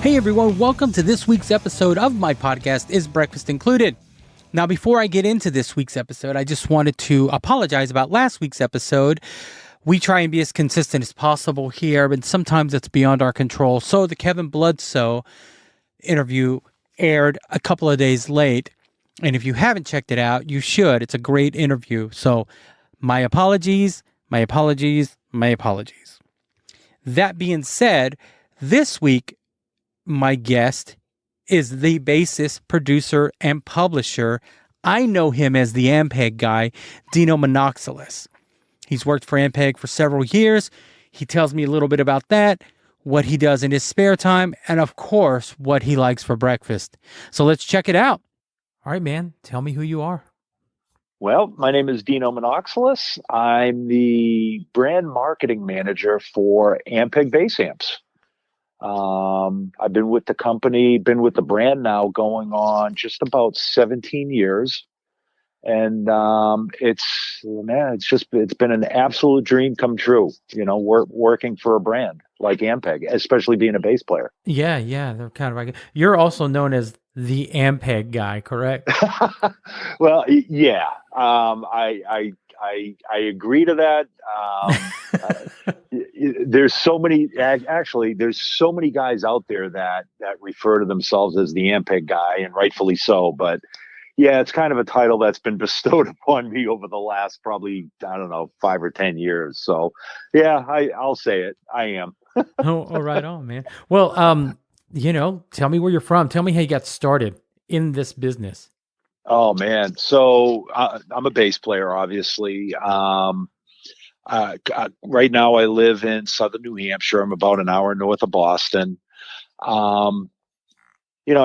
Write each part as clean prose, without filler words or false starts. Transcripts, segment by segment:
Hey everyone, welcome to this week's episode of my podcast, Is Breakfast Included? Now, before I get into this week's episode, I just wanted to apologize about last week's episode. We try and be as consistent as possible here, but sometimes it's beyond our control. So the Kevin Bloodsoe interview aired a couple of days late, and if you haven't checked it out, you should. It's a great interview. So my apologies, my apologies, my apologies. That being said, this week, my guest is the bassist, producer, and publisher. I know him as the Ampeg Guy, Dino Monoxelos. He's worked for Ampeg for several years. He tells me a little bit about that, what he does in his spare time, and of course, what he likes for breakfast. So let's check it out. All right, man, tell me who you are. Well, my name is Dino Monoxelos. I'm the brand marketing manager for Ampeg bass amps. I've been with the company, been with the brand now going on just about 17 years. And it's been an absolute dream come true, working for a brand like Ampeg, especially being a bass player. Yeah, they're kind of like, you're also known as the Ampeg Guy, correct? Well, yeah. I agree to that. There's so many guys out there that refer to themselves as the Ampeg Guy, and rightfully so. But yeah, it's kind of a title that's been bestowed upon me over the last probably, 5 or 10 years. So yeah, I'll say it. I am. Oh, right on, man. Well, tell me where you're from. Tell me how you got started in this business. Oh man. So I'm a bass player, obviously. Right now I live in southern New Hampshire. I'm about an hour north of Boston. I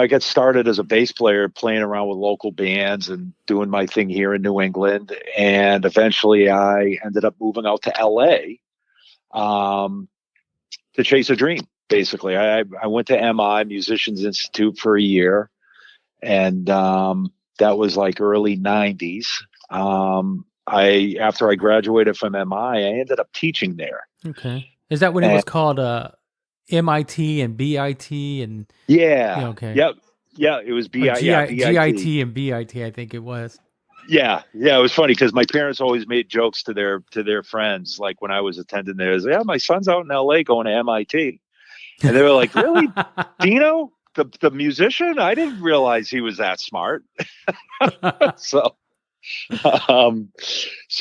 got started as a bass player playing around with local bands and doing my thing here in New England. And eventually I ended up moving out to LA to chase a dream, basically. I went to MI, Musicians Institute, for a year. And that was like early 90s. After I graduated from MI, I ended up teaching there. Okay. Is that when it was called MIT and BIT and okay. Yep. Yeah, it was BIT and BIT, I think it was. Yeah, it was funny because my parents always made jokes to their friends, like when I was attending there. They my son's out in LA going to MIT. And they were like, "Really? Dino? The musician? I didn't realize he was that smart." So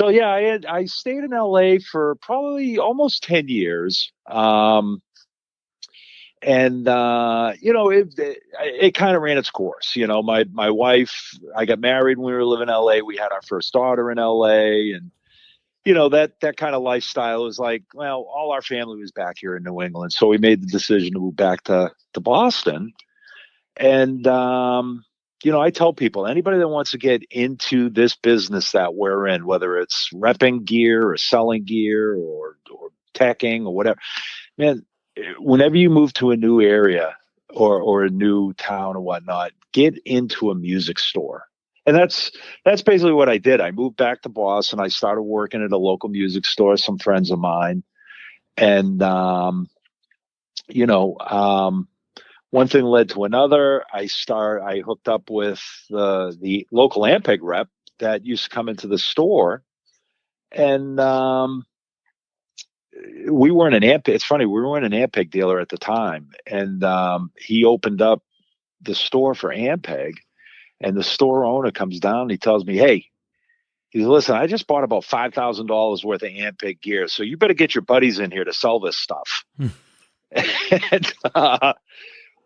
yeah, I stayed in LA for probably almost 10 years. It kind of ran its course. My wife, I got married when we were living in LA. We had our first daughter in LA, and that kind of lifestyle is like, well, all our family was back here in New England. So we made the decision to move back to Boston. And I tell people, anybody that wants to get into this business that we're in, whether it's repping gear or selling gear or teching or whatever, man, whenever you move to a new area or a new town or whatnot, get into a music store. And that's basically what I did. I moved back to Boston. I started working at a local music store, some friends of mine. And, one thing led to another. I hooked up with the local Ampeg rep that used to come into the store. And we weren't an Ampeg. It's funny, we weren't an Ampeg dealer at the time. And he opened up the store for Ampeg. And the store owner comes down and he tells me, "Hey," he says, "listen, I just bought about $5,000 worth of Ampeg gear. So you better get your buddies in here to sell this stuff." And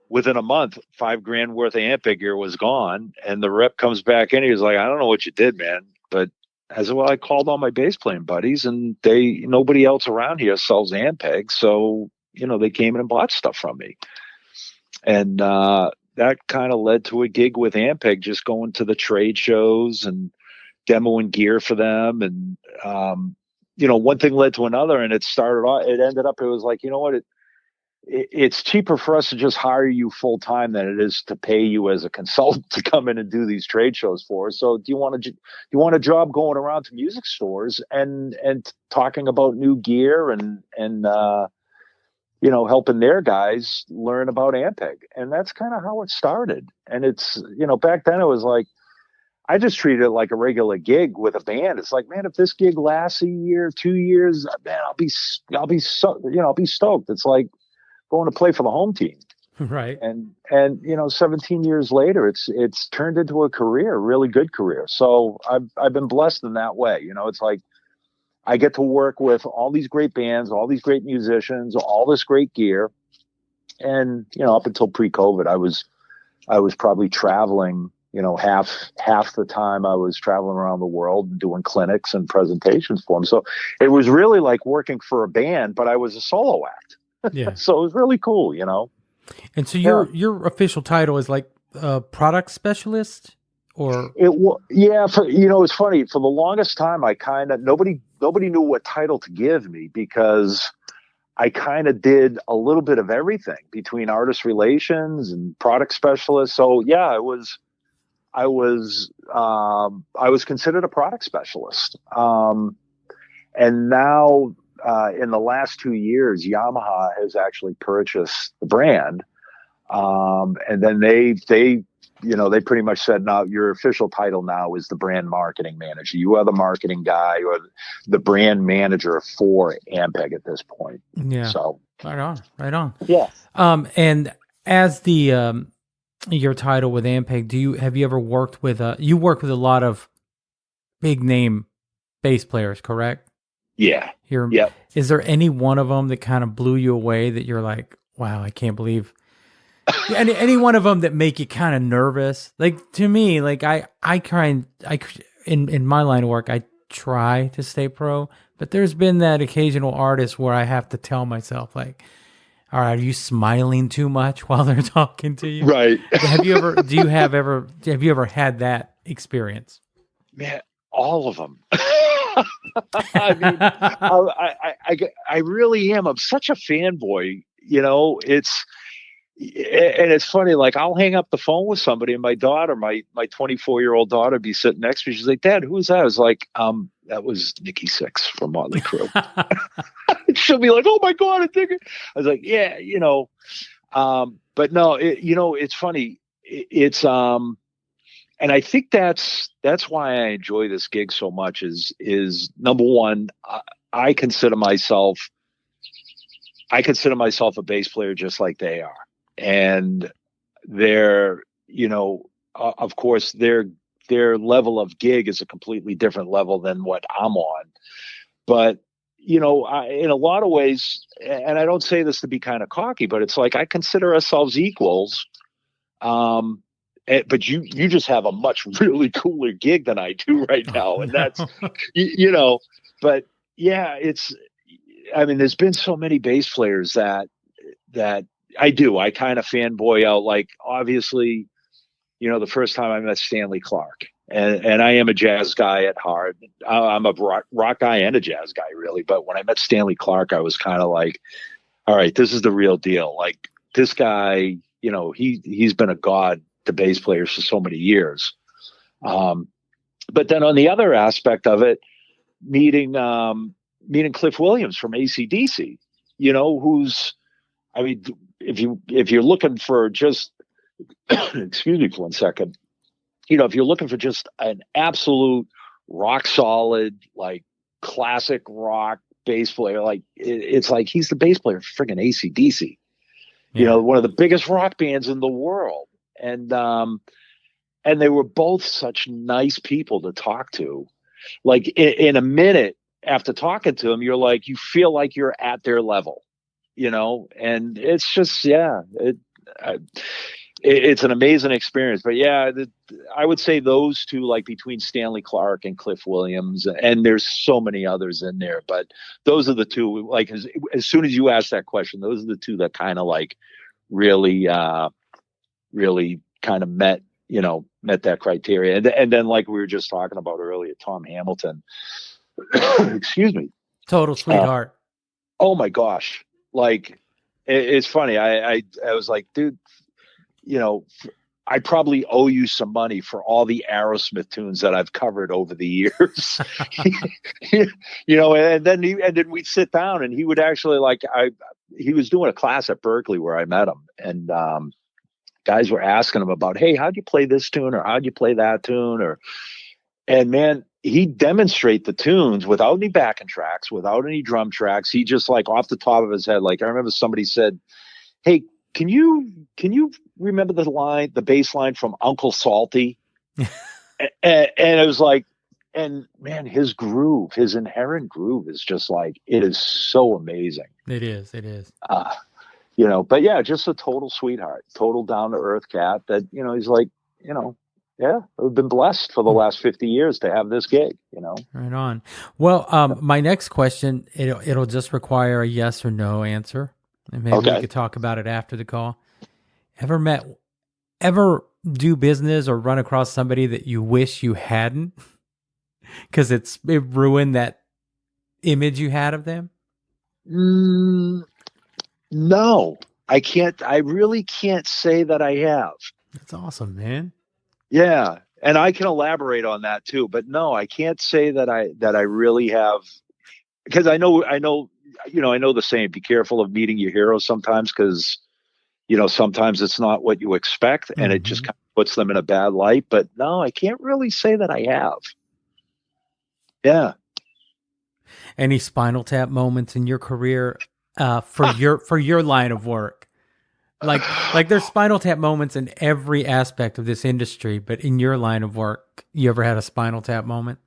within a month, $5,000 worth of Ampeg gear was gone. And the rep comes back in. He was like, "I don't know what you did, man." But I said, "Well, I called all my bass playing buddies and nobody else around here sells Ampeg. So, they came in and bought stuff from me." And that kind of led to a gig with Ampeg, just going to the trade shows and demoing gear for them. And, one thing led to another, and it ended up, it was like, you know what, it's cheaper for us to just hire you full time than it is to pay you as a consultant to come in and do these trade shows for us. So do you want a job going around to music stores and talking about new gear and helping their guys learn about Ampeg. And that's kind of how it started. And it's, back then it was like, I just treated it like a regular gig with a band. It's like, man, if this gig lasts a year, 2 years, man, I'll be stoked. It's like going to play for the home team. Right. And 17 years later, it's turned into a career, a really good career. So I've been blessed in that way. It's like I get to work with all these great bands, all these great musicians, all this great gear. And, up until pre-COVID, I was probably traveling, half the time I was traveling around the world and doing clinics and presentations for them. So it was really like working for a band, but I was a solo act. Yeah. So it was really cool, And so your official title is like product specialist, or it's funny. For the longest time, I kind of nobody knew what title to give me, because I kind of did a little bit of everything between artist relations and product specialist. So yeah, I was considered a product specialist. And now, in the last 2 years, Yamaha has actually purchased the brand. And then they pretty much said, now your official title now is the brand marketing manager. You are the marketing guy or the brand manager for Ampeg at this point. Yeah. So right on. Yeah. And as the, your title with Ampeg, have you ever worked with you work with a lot of big name bass players, correct? Yeah. Yep. Is there any one of them that kind of blew you away that you're like, wow, I can't believe any one of them that make you kind of nervous? Like, to me, like in my line of work, I try to stay pro, but there's been that occasional artist where I have to tell myself, like, all right, are you smiling too much while they're talking to you? Right. Have you ever had that experience? Man, all of them. I mean, I really am. I'm such a fanboy. It's funny. Like, I'll hang up the phone with somebody, and my daughter, my 24-year-old daughter, be sitting next to me. She's like, "Dad, who is that?" I was like, "That was Nikki Sixx from Motley Crue." She'll be like, "Oh my God, I think it." I was like, "Yeah, but no, it's funny. And I think that's why I enjoy this gig so much. Is number one, I consider myself a bass player just like they are, and they're, of course, their level of gig is a completely different level than what I'm on, but in a lot of ways, and I don't say this to be kind of cocky, but it's like I consider ourselves equals. But you just have a much really cooler gig than I do right now, and that's But yeah, there's been so many bass players that I kind of fanboy out. Like, obviously, the first time I met Stanley Clarke, and I am a jazz guy at heart. I'm a rock guy and a jazz guy, really. But when I met Stanley Clarke, I was kind of like, all right, this is the real deal. Like, this guy, he's been a god to bass players for so many years. But then on the other aspect of it, meeting Cliff Williams from AC/DC, if you're looking for just, excuse me for 1 second, if you're looking for just an absolute rock solid, like, classic rock bass player, like, it's like he's the bass player for friggin' AC/DC, one of the biggest rock bands in the world. And they were both such nice people to talk to. Like, in a minute after talking to them, you're like, you feel like you're at their level, and it's just, it's an amazing experience. But yeah, I would say those two, like, between Stanley Clarke and Cliff Williams, and there's so many others in there, but those are the two, like, as soon as you ask that question, those are the two that kind of, like, really kind of met that criteria. And then, like we were just talking about earlier, Tom Hamilton, excuse me, total sweetheart. Oh my gosh. Like, it's funny. I was like, dude, I probably owe you some money for all the Aerosmith tunes that I've covered over the years. And then we'd sit down and he would actually he was doing a class at Berkeley where I met him, and guys were asking him about, hey, how'd you play this tune, or how'd you play that tune, and man, he'd demonstrate the tunes without any backing tracks, without any drum tracks. He just like off the top of his head, like I remember somebody said, hey, can you remember the bass line from Uncle Salty? and it was like, and man, his inherent groove is just like, it is so amazing. It is. But yeah, just a total sweetheart, total down to earth cat that, he's like, yeah, I've been blessed for the last 50 years to have this gig, Right on. Well, my next question, it'll just require a yes or no answer. And maybe we could talk about it after the call. Ever do business or run across somebody that you wish you hadn't because it ruined that image you had of them? No, I can't. I really can't say that I have. That's awesome, man. Yeah. And I can elaborate on that too, but no, I can't say that I really have, because I know the saying, be careful of meeting your heroes sometimes, because, sometimes it's not what you expect and it just kind of puts them in a bad light. But no, I can't really say that I have. Yeah. Any Spinal Tap moments in your career for your line of work? Like there's Spinal Tap moments in every aspect of this industry, but in your line of work, you ever had a Spinal Tap moment?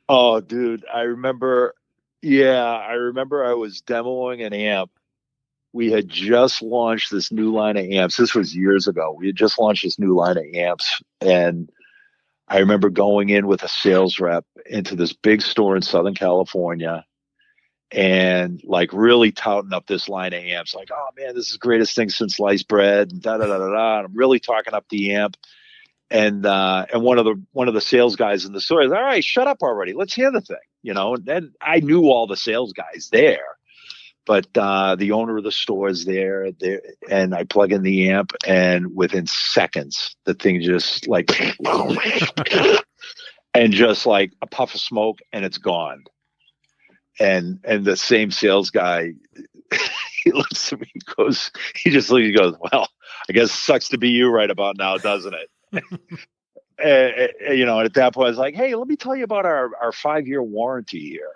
Oh, dude, I remember I was demoing an amp. We had just launched this new line of amps. This was years ago. We had just launched this new line of amps. And I remember going in with a sales rep into this big store in Southern California and like really touting up this line of amps. Like, oh man, this is the greatest thing since sliced bread. And da da da da da. And I'm really talking up the amp. And one of the sales guys in the store is, all right, shut up already. Let's hear the thing. And then I knew all the sales guys there. But the owner of the store is there, and I plug in the amp, and within seconds, the thing just like, and just like a puff of smoke, and it's gone. And the same sales guy, he looks at me, he goes, well, I guess it sucks to be you right about now, doesn't it? And at that point, I was like, hey, let me tell you about our 5-year warranty here.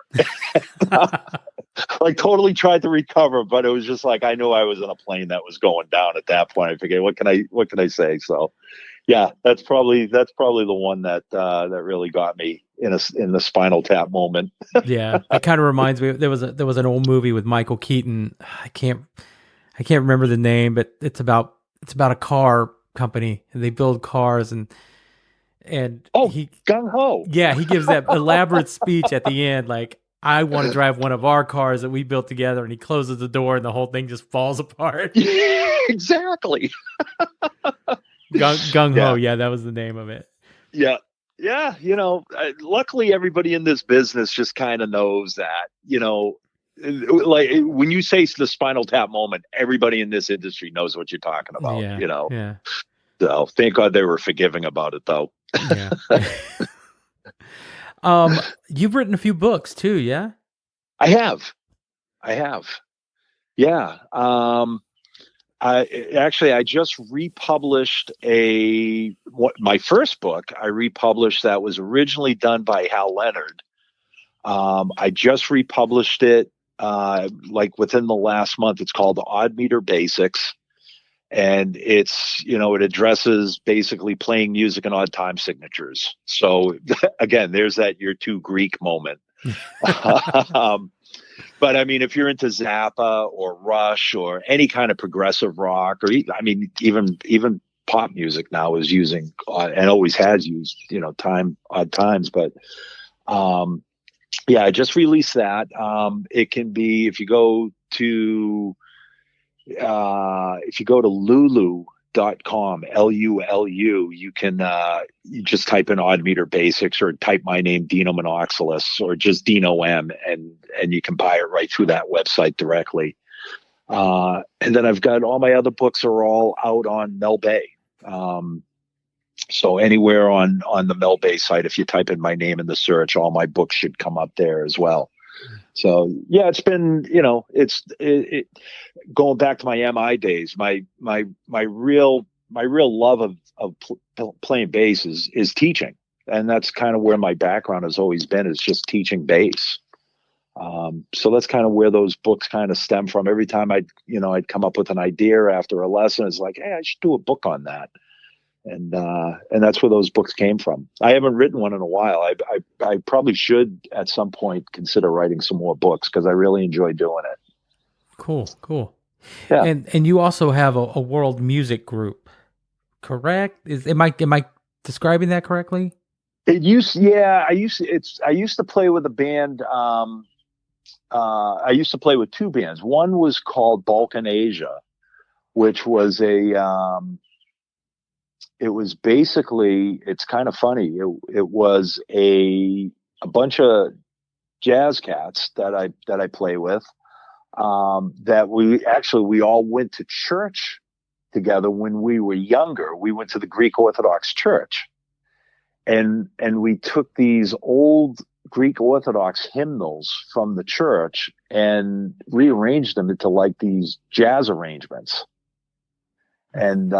Like totally tried to recover, but it was just like, I knew I was in a plane that was going down at that point. I figured, what can I say? So yeah, that's probably the one that really got me in the Spinal Tap moment. Yeah. It kind of reminds me, there was an old movie with Michael Keaton. I can't remember the name, but it's about a car company, and they build cars, and he gung ho. Yeah, he gives that elaborate speech at the end, like, I want to drive one of our cars that we built together, and he closes the door and the whole thing just falls apart. Yeah, exactly. Gung Ho. Yeah, that was the name of it. Yeah. Yeah. Luckily everybody in this business just kind of knows that, like when you say the Spinal Tap moment, everybody in this industry knows what you're talking about, Yeah. So thank God they were forgiving about it though. Yeah. You've written a few books too, yeah? I have. Yeah. I just republished my first book. I republished that was originally done by Hal Leonard. I just republished it like within the last month. It's called Odd Meter Basics. And it addresses basically playing music in odd time signatures. So again, there's that you're too Greek moment. But I mean, if you're into Zappa or Rush or any kind of progressive rock, or even pop music now is using and always has used, odd times. But yeah, I just released that. It can be if you go to lulu.com, LULU, you can you just type in Odd Meter Basics or type my name, Dino Monoxelos, or just Dino M, and you can buy it right through that website directly. And then I've got all my other books are all out on Mel Bay. So anywhere on the Millbase site, if you type in my name in the search, all my books should come up there as well. So yeah, it's been, going back to my MI days. My real love of playing bass is teaching, and that's kind of where my background has always been, is just teaching bass. So that's kind of where those books kind of stem from. Every time I'd come up with an idea after a lesson, it's like, hey, I should do a book on that. And that's where those books came from. I haven't written one in a while. I probably should at some point consider writing some more books, because I really enjoy doing it. Cool. Yeah. And you also have a world music group, correct? Am I describing that correctly? I used to play with a band. I used to play with two bands. One was called Balkan Asia, which was it was basically, it's kind of funny. It was a bunch of jazz cats that I play with. That we all went to church together when we were younger. We went to the Greek Orthodox Church, and we took these old Greek Orthodox hymnals from the church and rearranged them into like these jazz arrangements. And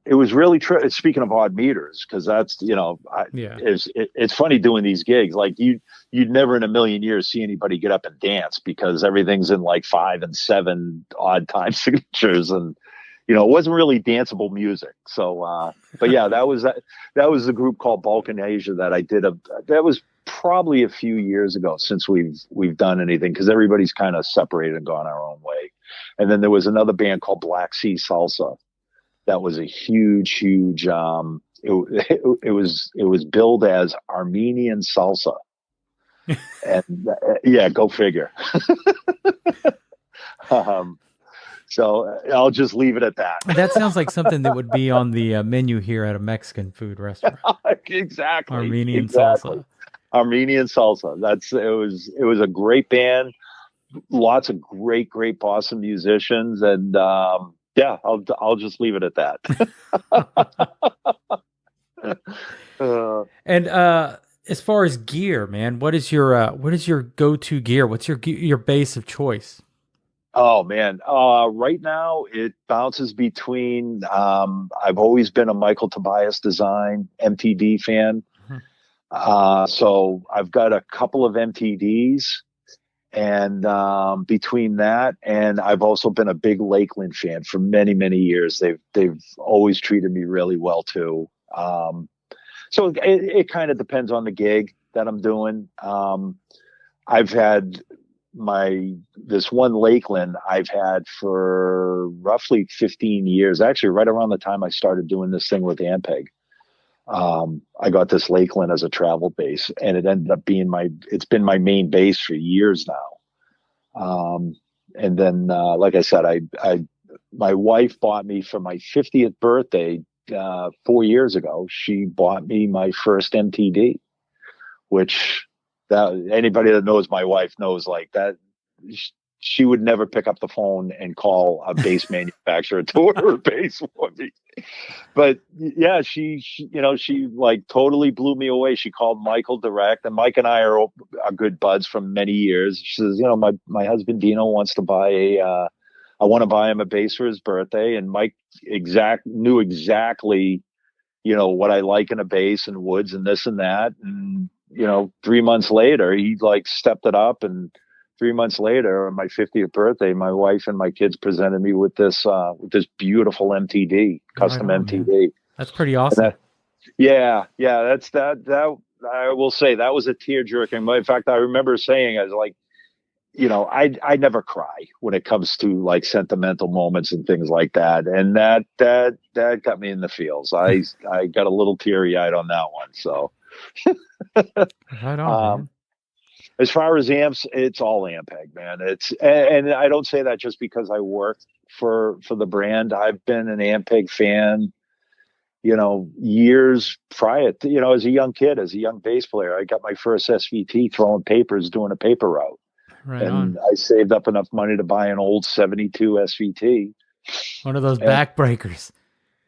it was really speaking of odd meters, because that's it's funny doing these gigs. Like you'd never in a million years see anybody get up and dance, because everything's in like 5 and 7 odd time signatures, and it wasn't really danceable music. So, but yeah, that was the group called Balkan Asia that I did. That was probably a few years ago since we've done anything, because everybody's kind of separated and gone our own way. And then there was another band called Black Sea Salsa. That was a huge. It was billed as Armenian salsa, and yeah, go figure. So I'll just leave it at that. That sounds like something that would be on the menu here at a Mexican food restaurant. Exactly. Armenian salsa. Armenian salsa. It was a great band. Lots of great Boston musicians, and yeah, I'll just leave it at that. And as far as gear, man, what is your go-to gear? What's your base of choice? Oh man, right now it bounces between. I've always been a Michael Tobias Design MTD fan, so I've got a couple of MTDs. And between that, and I've also been a big Lakeland fan for many years. They've always treated me really well too. So it kind of depends on the gig that I'm doing. I've had this one Lakeland I've had for roughly 15 years. Actually, right around the time I started doing this thing with Ampeg. I got this Lakeland as a travel bass, and it ended up being it's been my main bass for years now. And then, like I said, my wife bought me for my 50th birthday, 4 years ago. She bought me my first MTD, which anybody that knows my wife knows, like that. She would never pick up the phone and call a bass manufacturer to order a bass for me. But yeah, she like totally blew me away. She called Michael direct, and Mike and I are good buds from many years. She says, my husband Dino wants to buy I want to buy him a bass for his birthday. And Mike knew exactly, what I like in a bass and woods and this and that. And, 3 months later, he like stepped it up, and 3 months later, on my 50th birthday, my wife and my kids presented me with this beautiful MTD, custom MTD. Man. That's pretty awesome. That's that. I will say that was a tear-jerking. In fact, I remember saying, I was like, I never cry when it comes to like sentimental moments and things like that, and that got me in the feels. I got a little teary-eyed on that one. So, right on. Man. As far as amps, it's all Ampeg, man. And I don't say that just because I work for the brand. I've been an Ampeg fan, years prior to, as a young kid, as a young bass player. I got my first SVT throwing papers, doing a paper route. Right on. I saved up enough money to buy an old 72 SVT. One of those backbreakers.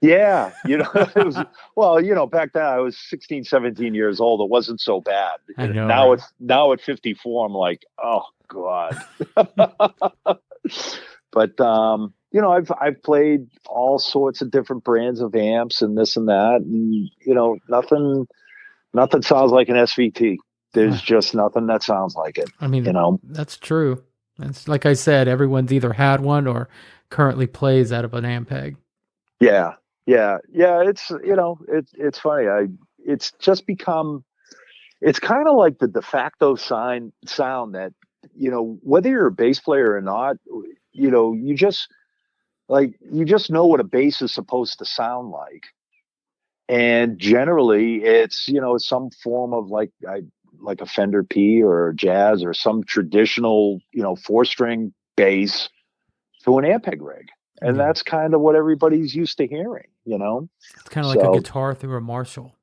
Yeah, it was, well, back then I was 16, 17 years old. It wasn't so bad. I know, Now right? it's now at 54, I'm like, oh God. But I've played all sorts of different brands of amps and this and that, and nothing sounds like an SVT. There's just nothing that sounds like it. I mean, that's true. It's like I said, everyone's either had one or currently plays out of an Ampeg. Yeah, yeah. It's funny. It's just become. It's kind of like the de facto sound that whether you're a bass player or not, you just know what a bass is supposed to sound like, and generally it's some form of like a Fender P or jazz or some traditional 4-string bass to an Ampeg rig. And Yeah. that's kind of what everybody's used to hearing, It's kind of like a So, guitar through a Marshall,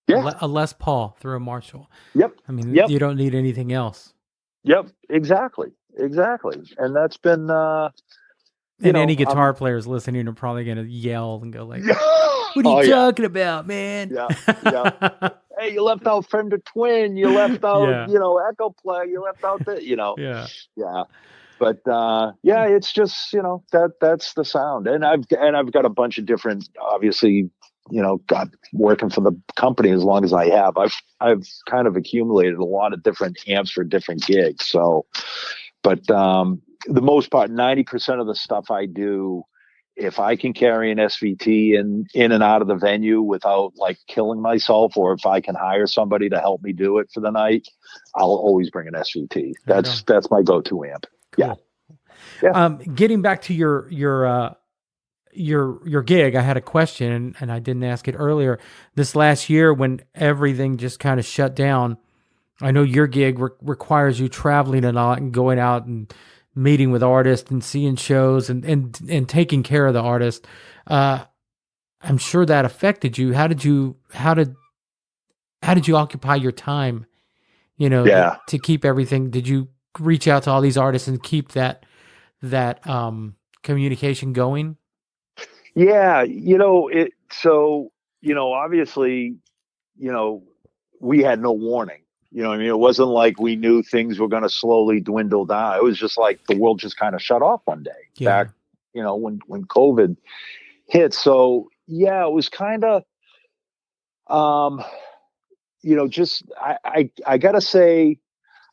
yeah, a Les Paul through a Marshall. yep, I mean, yep, you don't need anything else. yep, exactly, exactly. And that's been, And any I'm, guitar players listening are probably going to yell and go like, "What are you oh yeah, talking about, man?" yeah, yeah. Hey, you left out Fender Twin, you left out, Yeah. Echo Play, you left out Yeah. yeah. But yeah, it's just that's the sound, and I've got a bunch of different, obviously, got working for the company as long as I have. I've kind of accumulated a lot of different amps for different gigs. So, but the most part, 90% of the stuff I do, if I can carry an SVT in and out of the venue without like killing myself, or if I can hire somebody to help me do it for the night, I'll always bring an SVT. Right on. That's my go-to amp. Yeah. Cool. Yeah. Getting back to your gig, I had a question and I didn't ask it earlier. This last year, when everything just kind of shut down, I know your gig requires you traveling a lot and going out and meeting with artists and seeing shows and taking care of the artist. I'm sure that affected you. How did you occupy your time? Yeah. To keep everything. Did you reach out to all these artists and keep that communication going? Yeah. So, obviously, we had no warning. What I mean? It wasn't like we knew things were going to slowly dwindle down. It was just like the world just kind of shut off one day Yeah. back, when COVID hit. So yeah, it was kind of, um, just, I gotta say,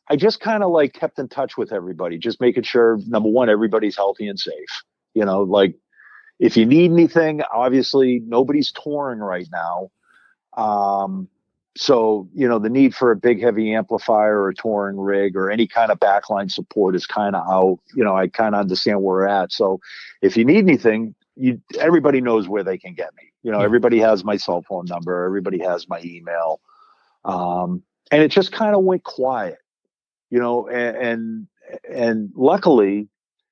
I just kind of like kept in touch with everybody, just making sure, number one, everybody's healthy and safe. Like if you need anything, obviously nobody's touring right now. So, the need for a big heavy amplifier or a touring rig or any kind of backline support is kind of out. I kind of understand where we're at. So if you need anything, everybody knows where they can get me. Yeah. Everybody has my cell phone number. Everybody has my email. And it just kind of went quiet, and luckily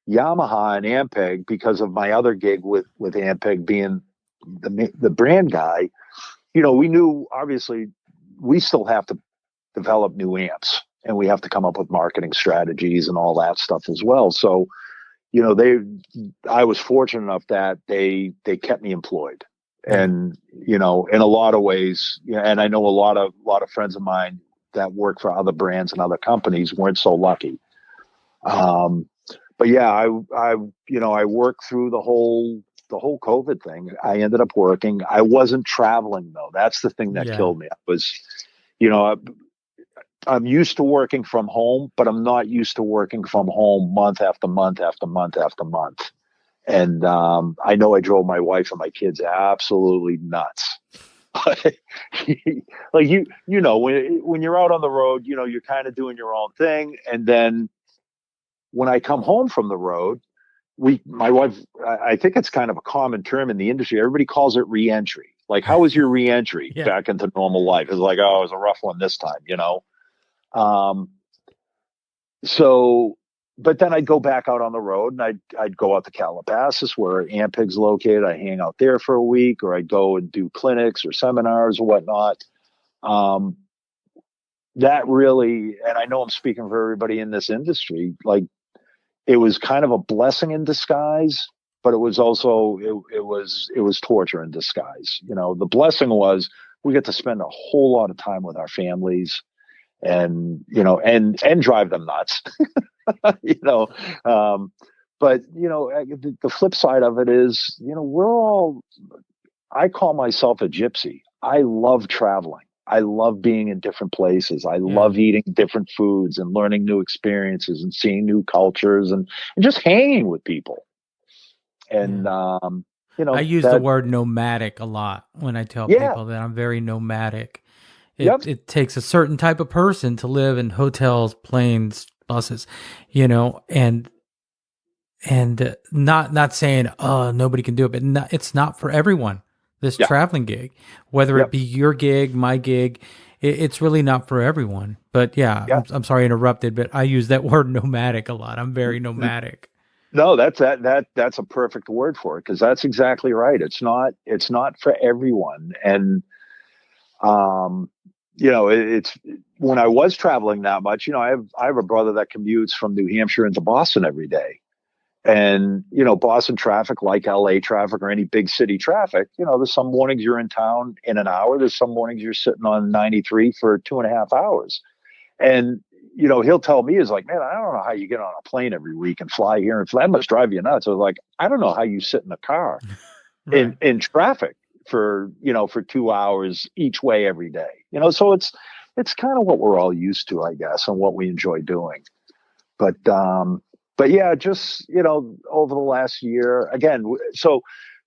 Yamaha and Ampeg, because of my other gig with Ampeg being the brand guy, we knew obviously we still have to develop new amps and we have to come up with marketing strategies and all that stuff as well. So, I was fortunate enough that they kept me employed. Yeah. And, in a lot of ways, and I know a lot of friends of mine that work for other brands and other companies weren't so lucky. But yeah, I worked through the whole COVID thing. I ended up working. I wasn't traveling though. That's the thing that Yeah. killed me. I was, I'm used to working from home, but I'm not used to working from home month after month after month after month. And I know I drove my wife and my kids absolutely nuts. Like when you're out on the road, you're kind of doing your own thing, and then when I come home from the road, my wife, I think it's kind of a common term in the industry. Everybody calls it reentry. Like, how was your reentry Yeah. back into normal life? It's like, oh, it was a rough one this time, Um, so, but then I'd go back out on the road and I'd go out to Calabasas where Ampeg's located. I hang out there for a week, or I'd go and do clinics or seminars or whatnot. Um, that really, and I know I'm speaking for everybody in this industry, like it was kind of a blessing in disguise but it was also it was torture in disguise. The blessing was we get to spend a whole lot of time with our families, and and drive them nuts. you know but the flip side of it is, I call myself a gypsy. I love traveling. I love being in different places. I love eating different foods and learning new experiences and seeing new cultures and just hanging with people. And I use the word nomadic a lot when I tell people that I'm very nomadic. It takes a certain type of person to live in hotels, planes, buses, and not saying, oh, nobody can do it, but it's not for everyone. This traveling gig, whether it be your gig, my gig, it's really not for everyone. But I'm sorry I interrupted, but I use that word nomadic a lot. I'm very nomadic. No, that's a perfect word for it, because that's exactly right. It's not for everyone. And it's when I was traveling that much, I have a brother that commutes from New Hampshire into Boston every day. And, Boston traffic, like LA traffic or any big city traffic, there's some mornings you're in town in an hour. There's some mornings you're sitting on 93 for 2.5 hours. And, he'll tell me, is like, man, I don't know how you get on a plane every week and fly here and fly. That must drive you nuts. I was like, I don't know how you sit in a car in traffic for 2 hours each way every day. So it's kind of what we're all used to, I guess, and what we enjoy doing. But yeah, just, over the last year, again, so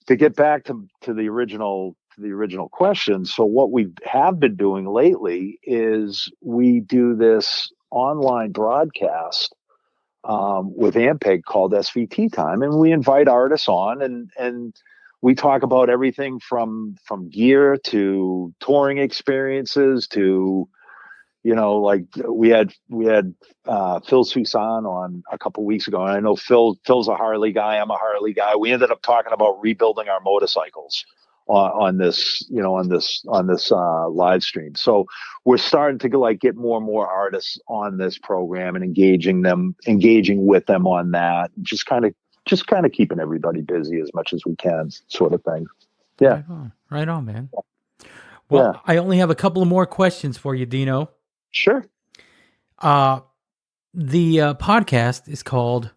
to get back to the original question. So what we have been doing lately is we do this online broadcast with Ampeg called SVT Time, and we invite artists on, and we talk about everything from gear to touring experiences to, like we had Phil Susan on a couple of weeks ago, and I know Phil's a Harley guy. I'm a Harley guy. We ended up talking about rebuilding our motorcycles on this live stream. So we're starting to get more and more artists on this program and engaging with them on that. Just kind of keeping everybody busy as much as we can, sort of thing. Yeah. Right on, man. Well, I only have a couple of more questions for you, Dino. Sure. The podcast is called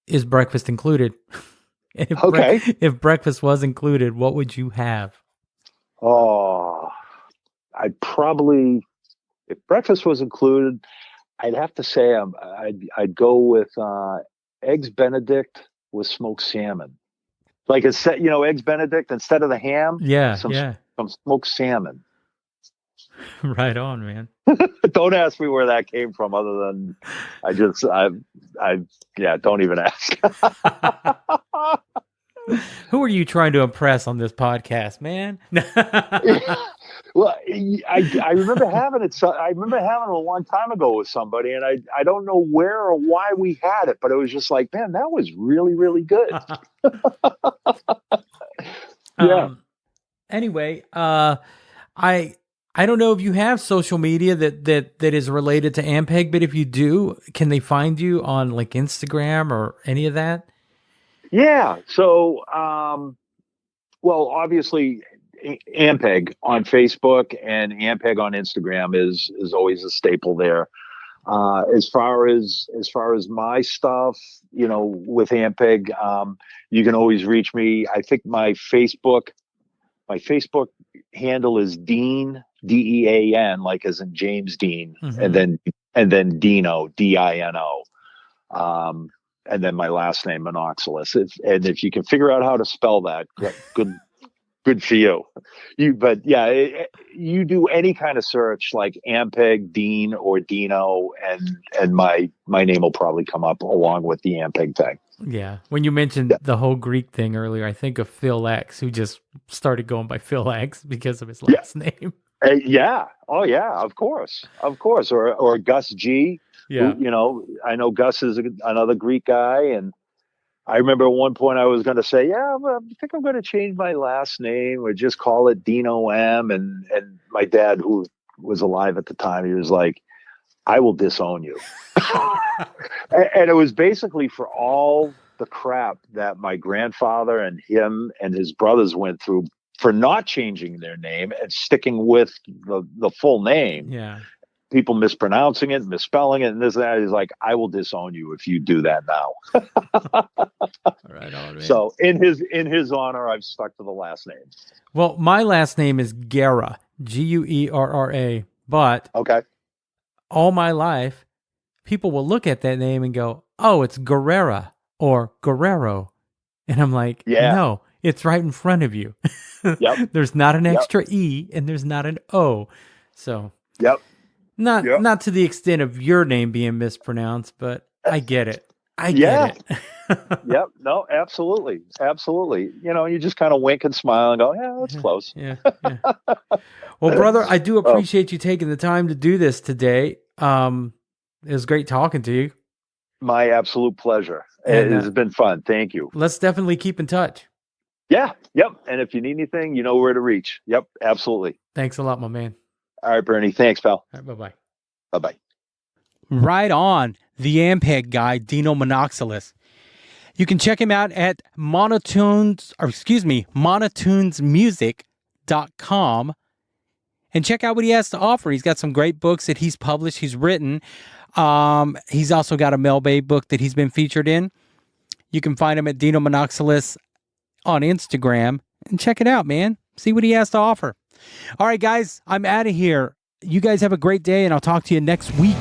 "Is Breakfast Included?" If breakfast was included, what would you have? Oh, if breakfast was included, I'd have to say I'd go with eggs Benedict with smoked salmon. Like eggs Benedict instead of the ham. Some smoked salmon. Right on, man. Don't ask me where that came from, other than don't even ask. Who are you trying to impress on this podcast, man? Well, I remember having it. I remember having it a long time ago with somebody, and I don't know where or why we had it, but it was just like, man, that was really, really good. Yeah. Anyway, I don't know if you have social media that is related to Ampeg, but if you do, can they find you on like Instagram or any of that? Yeah. So, well, obviously Ampeg on Facebook and Ampeg on Instagram is always a staple there. As far as my stuff, with Ampeg, you can always reach me. I think my Facebook handle is Dean, Dean, like as in James Dean, and then Dino, Dino, and then my last name Monoxelos. If you can figure out how to spell that, good for you. You do any kind of search like Ampeg, Dean, or Dino, and my name will probably come up along with the Ampeg thing. Yeah. When you mentioned the whole Greek thing earlier, I think of Phil X, who just started going by Phil X because of his last name. Yeah. Oh, yeah. Of course. Or Gus G. Yeah. Who, I know Gus is another Greek guy, and I remember at one point I was going to say, I think I'm going to change my last name or just call it Dino M. And my dad, who was alive at the time, he was like, I will disown you. And it was basically for all the crap that my grandfather and him and his brothers went through for not changing their name and sticking with the full name. Yeah. People mispronouncing it, misspelling it, and this and that. He's like, I will disown you if you do that now. Right on, man. So in his honor, I've stuck to the last name. Well, my last name is Guerra, Guerra, but Okay. all my life, people will look at that name and go, oh, it's Guerrera or Guerrero. And I'm like, no, it's right in front of you. Yep. There's not an extra E and there's not an O. So not to the extent of your name being mispronounced, but I get it. I get it. Yep. No, absolutely. Absolutely. You know, you just kind of wink and smile and go, yeah, that's close. Yeah. Well, brother, I do appreciate you taking the time to do this today. It was great talking to you. My absolute pleasure. It has been fun. Thank you. Let's definitely keep in touch. Yeah. Yep. And if you need anything, you know where to reach. Yep. Absolutely. Thanks a lot, my man. All right, Bernie. Thanks, pal. All right, bye-bye. Bye-bye. Right on. The Ampeg Guy, Dino Monoxelos. You can check him out at monotunesmusic.com and check out what he has to offer. He's got some great books that he's published, he's written. He's also got a Mel Bay book that he's been featured in. You can find him at Dino Monoxelos on Instagram and check it out, man. See what he has to offer. All right, guys, I'm out of here. You guys have a great day, and I'll talk to you next week.